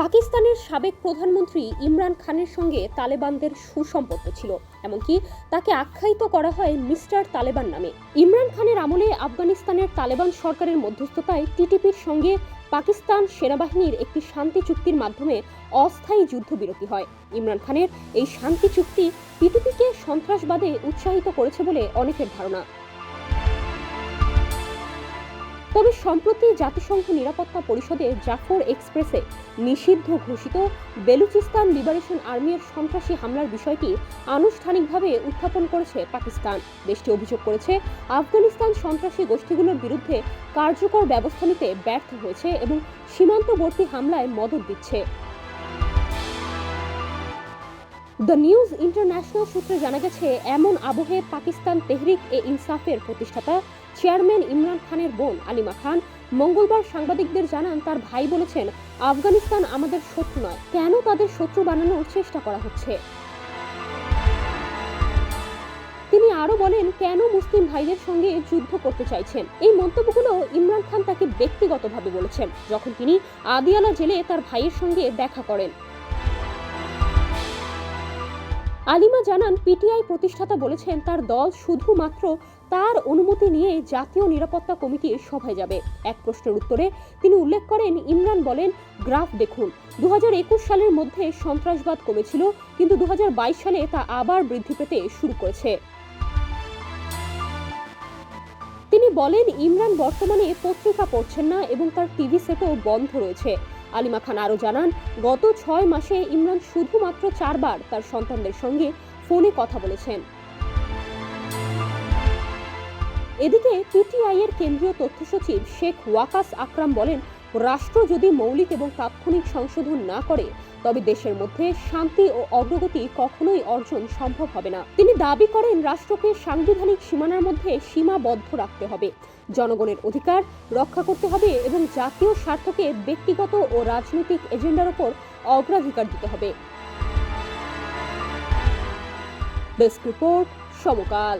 পাকিস্তানের সাবেক প্রধানমন্ত্রী ইমরান খানের সঙ্গে তালেবানদের সুসম্পর্ক ছিল, এমনকি তাকে আখ্যায়িত করা হয় মিস্টার তালেবান নামে। ইমরান খানের আমলে আফগানিস্তানের তালেবান সরকারের মধ্যস্থতায় টিটিপির সঙ্গে পাকিস্তান সেনাবাহিনীর একটি শান্তি চুক্তির মাধ্যমে অস্থায়ী যুদ্ধবিরতি হয়। ইমরান খানের এই শান্তি চুক্তি টিটিপিকে সন্ত্রাসবাদে উৎসাহিত করেছে বলে অনেকের ধারণা। তবে সম্প্রতি জাতিসংঘ নিরাপত্তা পরিষদে জাফর এক্সপ্রেসে নিষিদ্ধ ঘোষিত বেলুচিস্তান লিবারেশন আর্মির সন্ত্রাসী হামলার বিষয়টি আনুষ্ঠানিকভাবে উত্থাপন করেছে পাকিস্তান। দেশটি অভিযোগ করেছে আফগানিস্তান সন্ত্রাসী গোষ্ঠীগুলোর বিরুদ্ধে কার্যকর ব্যবস্থা নিতে ব্যর্থ হয়েছে এবং সীমান্তবর্তী হামলায় মদদ দিচ্ছে। দ্য নিউজ ইন্টারন্যাশনাল সূত্রে জানা গেছে, এমন আবহে পাকিস্তান তেহরিক এ ইনসাফের প্রতিষ্ঠাতা চেয়ারম্যান ইমরান খানের বোন আলিমা খান মঙ্গলবার সাংবাদিকদের জানান, তার ভাই বলেছেন, আফগানিস্তান আমাদের শত্রু নয়, কেন তাদের শত্রু বানানোর চেষ্টা করা হচ্ছে। তিনি আরো বলেন, কেন মুসলিম ভাইদের সঙ্গে যুদ্ধ করতে চাইছেন। এই মন্তব্যগুলো ইমরান খান তাকে ব্যক্তিগতভাবে বলেছেন যখন তিনি আদিয়ালা জেলে তার ভাইয়ের সঙ্গে দেখা করেন। আলিমা জানান, পিটিআই প্রতিষ্ঠাতা বলেছেন তার দল শুধুমাত্র তার অনুমতি নিয়ে জাতীয় নিরাপত্তা কমিটির সভায় যাবে। এক প্রশ্নের উত্তরে তিনি উল্লেখ করেন, ইমরান বলেন, গ্রাফ দেখুন, 2021 সালের মধ্যে সন্ত্রাসবাদ কমেছিল, কিন্তু 2022 সালে তা আবার বৃদ্ধি পেতে শুরু করেছে। তিনি বলেন, ইমরান বর্তমানে পত্রিকা পড়ছেন না এবং তার টিভি সেটও বন্ধ রয়েছে। আলিমা খান আরও জানান, গত 6 মাসে ইমরান শুধুমাত্র 4 বার তার সন্তানদের সঙ্গে ফোনে কথা বলেছেন। এদিকে পিটিআই এর কেন্দ্রীয় তথ্য সচিব শেখ ওয়াকাস আকরাম বলেন, রাষ্ট্র যদি মৌলিক এবং তাৎক্ষণিক সংশোধন না করে তবে দেশের মধ্যে শান্তি ও অগ্রগতি কখনোই অর্জন সম্ভব হবে না। তিনি দাবি করেন, রাষ্ট্রকে সাংবিধানিক সীমানার মধ্যে সীমাবদ্ধ রাখতে হবে, জনগণের অধিকার রক্ষা করতে হবে এবং জাতীয় স্বার্থকে ব্যক্তিগত ও রাজনৈতিক এজেন্ডার উপর অগ্রাধিকার দিতে হবে। ডেস্ক রিপোর্ট, সমকাল।